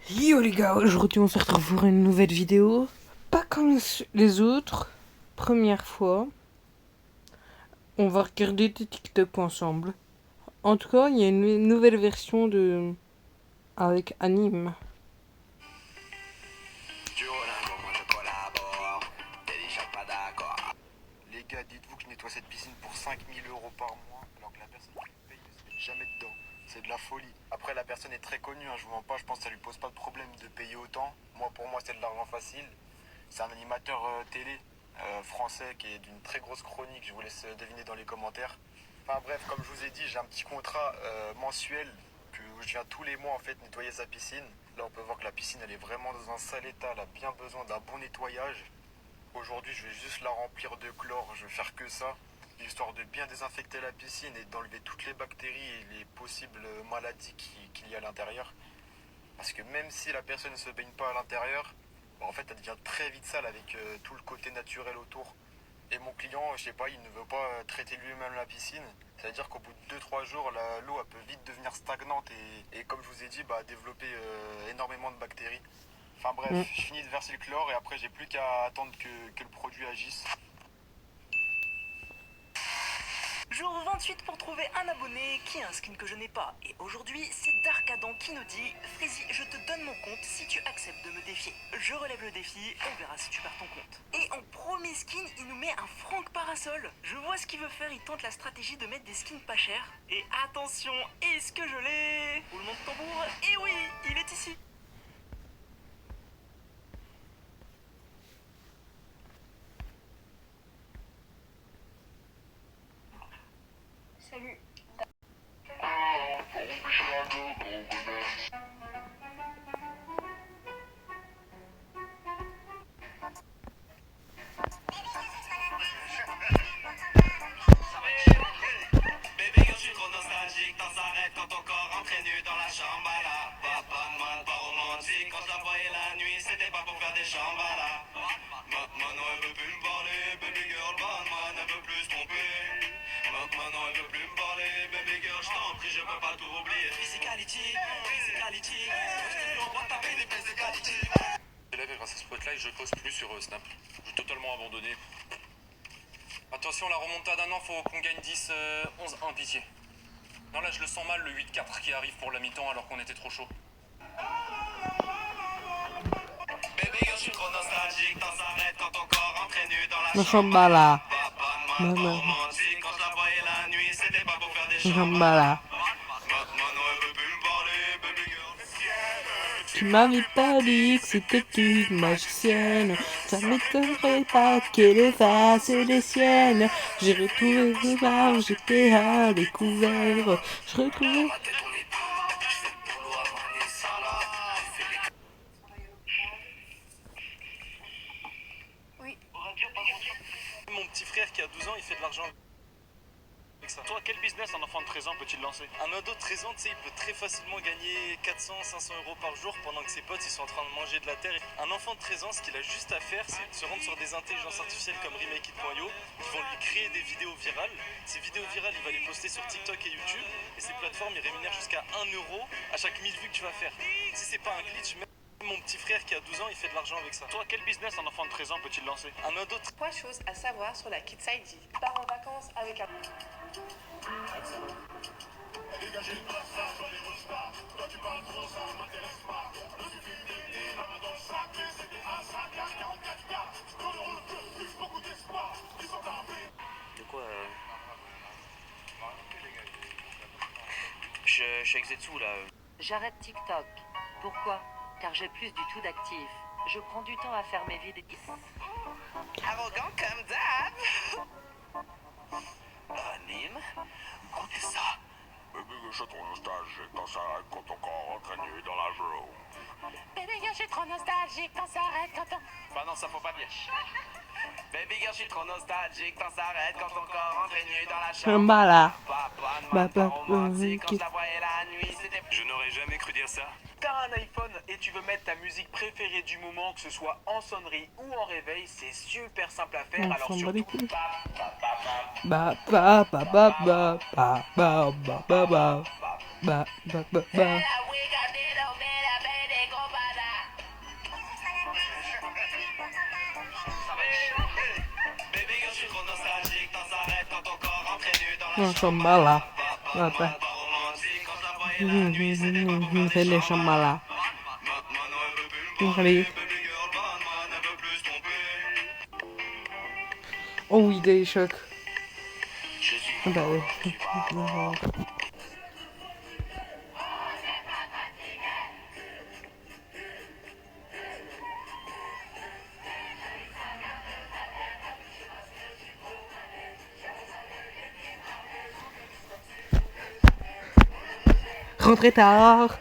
Yo les gars, aujourd'hui on se retrouve pour une nouvelle vidéo. Pas comme les autres. Première fois. On va regarder des TikTok ensemble. En tout cas, il y a une nouvelle version de... avec anime. Les gars, dites-vous que je nettoie cette piscine pour 5 000 € par mois, alors que la personne qui me paye ne se met jamais dedans. C'est de la folie. Après, la personne est très connue, je vous mens pas, je pense que ça lui pose pas de problème de payer autant. Pour moi, c'est de l'argent facile. C'est un animateur télé français qui est d'une très grosse chronique, je vous laisse deviner dans les commentaires. Enfin bref, comme je vous ai dit, j'ai un petit contrat mensuel où je viens tous les mois en fait nettoyer sa piscine. Là, on peut voir que la piscine, elle est vraiment dans un sale état, elle a bien besoin d'un bon nettoyage. Aujourd'hui, je vais juste la remplir de chlore, je vais faire que ça, histoire de bien désinfecter la piscine et d'enlever toutes les bactéries et les possibles maladies qu'il y a à l'intérieur. Parce que même si la personne ne se baigne pas à l'intérieur, en fait, elle devient très vite sale avec tout le côté naturel autour. Et mon client, je sais pas, il ne veut pas traiter lui-même la piscine. C'est-à-dire qu'au bout de 2-3 jours, l'eau elle peut vite devenir stagnante et comme je vous ai dit, développer énormément de bactéries. Enfin bref, je finis de verser le chlore et après j'ai plus qu'à attendre que le produit agisse. Jour 28 pour trouver un abonné qui a un skin que je n'ai pas. Et aujourd'hui, c'est Dark Adam qui nous dit « Freezy, je te donne mon compte si tu acceptes de me défier. » Je relève le défi, on verra si tu perds ton compte. Et en premier skin, il nous met un Franck Parasol. Je vois ce qu'il veut faire, il tente la stratégie de mettre des skins pas chers. Et attention, est-ce que je l'ai? Roulement de tambour, et oui, il est ici. Salut. Bébé, je suis trop nostalgique, temps s'arrête quand ton corps entraîne nu dans la chambre à la. Pas de man, pas romantique, quand je la voyais la nuit, c'était pas pour faire des chambres à la. Maintenant elle veut plus me parler, baby girl, bad man, elle veut plus se tromper. Maintenant elle veut plus me parler, baby girl, je t'en prie, je peux pas tout oublier. Physicality, physicality, je t'ai vu en boîte taper des physicality. Élève grâce à Spotlight, je pose plus sur Snap. J'ai totalement abandonné. Attention, la remontada, non, faut qu'on gagne 10, 11-1, pitié. Non, là, je le sens mal, le 8-4 qui arrive pour la mi-temps alors qu'on était trop chaud. Bébé, je suis trop nostalgique, temps s'arrête quand ton corps entraîne nu dans la La chambre. chambala. Pas romantique, quand je la voyais la nuit, c'était pas pour faire des La chambres. chambala. Maintenant elle veut plus me parler, baby girl. Tu m'avais pas dit que c'était une magicienne. Ça m'étonnerait pas qu'elle fasse les siennes. J'ai retrouvé le bar, j'étais à découvert. Je retrouvais... Oui. Mon petit frère qui a 12 ans, il fait de l'argent avec ça. Toi, quel business un enfant de 13 ans peut-il lancer? Un ado de 13 ans, tu sais, il peut très facilement gagner 400-500 € par jour pendant que ses potes ils sont en train de manger de la terre. Un enfant de 13 ans, ce qu'il a juste à faire, c'est de se rendre sur des intelligences artificielles comme Remake.io qui vont lui créer des vidéos virales. Ces vidéos virales, il va les poster sur TikTok et YouTube. Et ces plateformes, ils rémunèrent jusqu'à 1 € à chaque 1000 vues que tu vas faire. Si c'est pas un glitch, même mon petit frère qui a 12 ans, il fait de l'argent avec ça. Toi, quel business un enfant de 13 ans peut-il lancer? Un ado. 3 choses à savoir sur la Kids ID. Pars en vacances avec un... De quoi Je suis avec Zetsu là. J'arrête TikTok. Pourquoi? Car j'ai plus du tout d'actifs. Je prends du temps à faire mes vidéos. Arrogant comme d'hab. Anime, goûtez ça. Bébé, je suis trop nostalgique, quand ça arrête quand ton corps entraîne nu dans la joue. Bébé, je suis trop nostalgique quand ça arrête quand on... Bah non, ça faut pas dire. Baby girl, je suis trop nostalgique, temps s'arrête quand ton corps entraîne nu dans la chambre. Chambala. Papa, pas romantique, quand je la voyais la nuit, c'était... Je n'aurais jamais cru dire ça. T'as un iPhone et tu veux mettre ta musique préférée du moment, que ce soit en sonnerie ou en réveil, c'est super simple à faire. On Alors s'en bat surtout, les couilles. Ba ba ba ba ba ba ba ba ba ba ba ba ba ba. we got it, oh, baby, gros Non, Shambhala. Attends. C'est les Shambhala. Allez. Oh oui, des chocs. Bah ouais. Rentrez tard.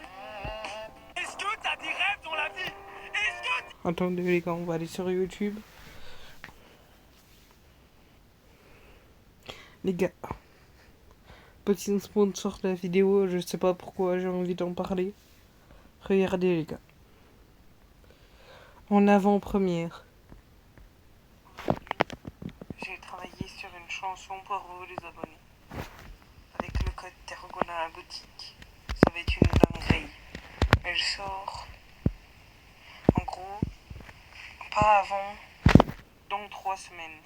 Est-ce que t'as des rêves dans la vie? Est-ce que... Attendez les gars, on va aller sur YouTube. Les gars, petit sponsor de la vidéo, je sais pas pourquoi j'ai envie d'en parler. Regardez les gars. En avant-première. J'ai travaillé sur une chanson pour vous les abonnés. Avec le code Tergo dans la boutique. Ça va être une dinguerie. Elle sort. En gros, pas avant, dans 3 semaines.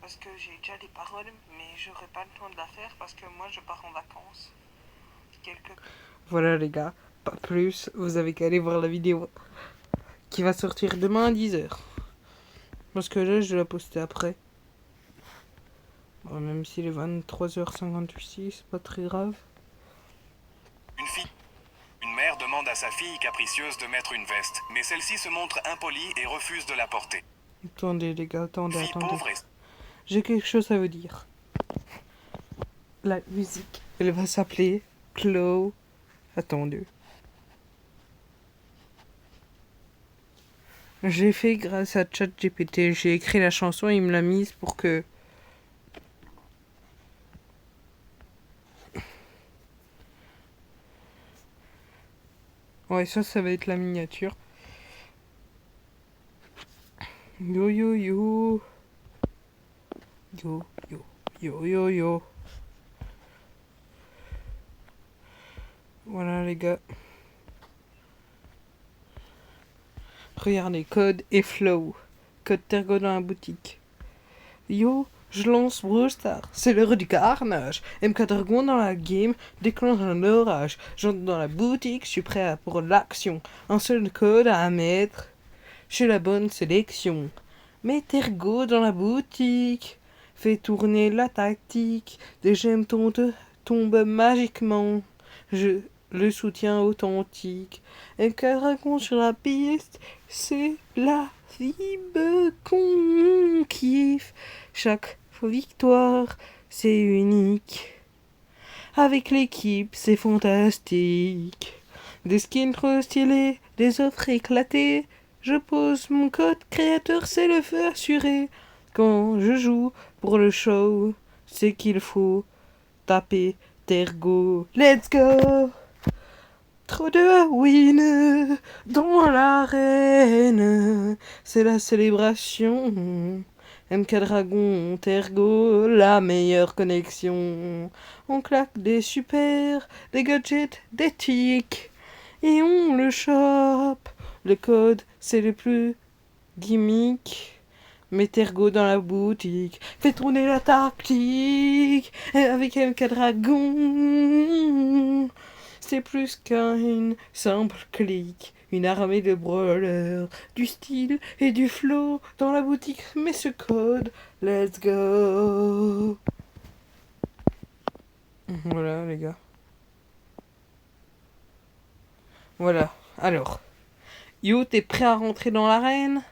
Parce que j'ai déjà les paroles, mais j'aurai pas le temps de la faire parce que moi je pars en vacances. Voilà les gars, pas plus, vous avez qu'à aller voir la vidéo qui va sortir demain à 10h. Parce que là je vais la poster après. Bon, même s'il est 23h58, c'est pas très grave. Une mère demande à sa fille capricieuse de mettre une veste, mais celle-ci se montre impolie et refuse de la porter. Attendez les gars, attendez. Pauvre J'ai quelque chose à vous dire. La musique, elle va s'appeler Clo. Attendez. J'ai fait grâce à ChatGPT. J'ai écrit la chanson et il me l'a mise pour que... Ouais, ça va être la miniature. Yo yo yo. Yo yo yo yo yo. Voilà les gars. Regardez, code et flow. Code Tergo dans la boutique. Yo, je lance Brawl Stars. C'est l'heure du carnage. MK Dragon dans la game déclenche un orage. J'entre dans la boutique, je suis prêt pour l'action. Un seul code à mettre. J'ai la bonne sélection. Mets Tergo dans la boutique. Fais tourner la tactique. Des gemmes tombent magiquement. Je le soutiens authentique. MK Dragon sur la piste. C'est la vibe qu'on kiffe. Chaque victoire, c'est unique. Avec l'équipe, c'est fantastique. Des skins trop stylés, des offres éclatées. Je pose mon code créateur, c'est le feu assuré. Quand je joue pour le show, c'est qu'il faut taper Tergo. Let's go! Trop de win dans l'arène, c'est la célébration. MK Dragon, Tergo, la meilleure connexion. On claque des super, des gadgets, des tics, et on le chope. Le code, c'est le plus gimmick. Mets Tergo dans la boutique, fais tourner la tactique, avec MK Dragon. C'est plus qu'un simple clic, une armée de brawlers, du style et du flow dans la boutique. Mets ce code, let's go. Voilà les gars. Voilà, alors. Yo, t'es prêt à rentrer dans l'arène?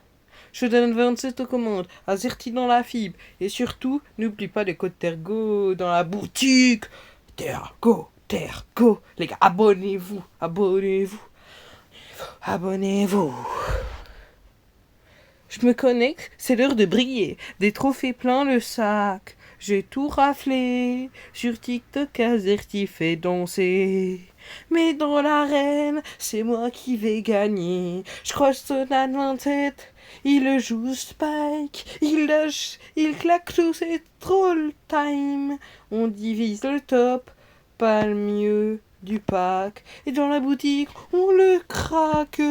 Je donne 27 aux commandes, azerty dans la fibre. Et surtout, n'oublie pas les codes Tergo dans la boutique. Tergo. Tergo, les gars, abonnez-vous. Je me connecte, c'est l'heure de briller. Des trophées plein le sac. J'ai tout raflé. Sur TikTok, azerty fait danser. Mais dans l'arène, c'est moi qui vais gagner. Je croise son 27. Il joue Spike, il lâche, il claque tous ses troll time. On divise le top, pas le mieux du pack. Et dans la boutique, on le craque.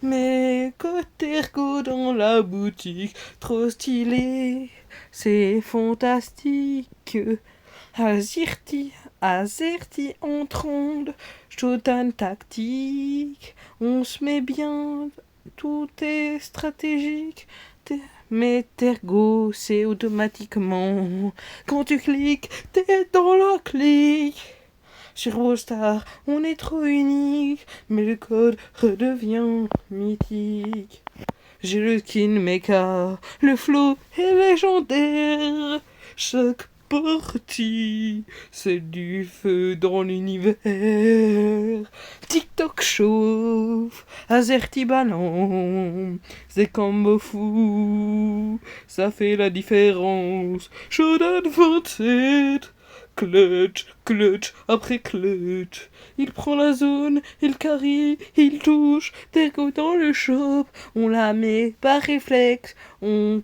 Mais côté Tergo dans la boutique, trop stylé, c'est fantastique. Azerty en tremble, Shodan tactique, on se met bien, tout est stratégique. Mais Tergo, c'est automatiquement, quand tu cliques, t'es dans la clique. Sur Wostar, on est trop unique, mais le code redevient mythique. J'ai le skin mecha, le flow est légendaire. Chaque partie, c'est du feu dans l'univers. TikTok chauffe, Azerty balance, c'est combos fous, ça fait la différence. Shodan 27, clutch après clutch. Il prend la zone, il carry, il touche, Tergo dans le shop. On la met par réflexe, on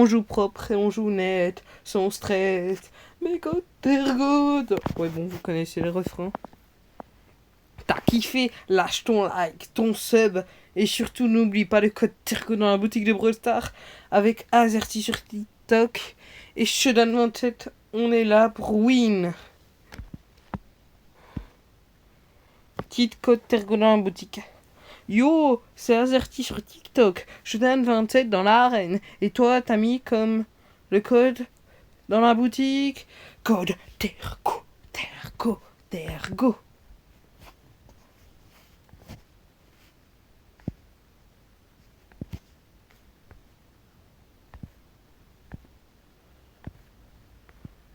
joue propre et on joue net, sans stress. Mais God Tergo. Ouais bon, vous connaissez le refrain. T'as kiffé, lâche ton like, ton sub. Et surtout n'oublie pas le code Tergo dans la boutique de Brawl Stars. Avec Azerty sur TikTok. Et Shodan 27, on est là pour win. Petit code Tergo dans la boutique. Yo, c'est Azerty sur TikTok. Shodan 27 dans l'arène. Et toi, t'as mis comme le code dans la boutique. Code Tergo, Tergo, Tergo.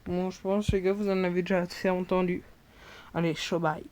Bon, je pense, les gars, vous en avez déjà assez entendu. Allez, chaud bye.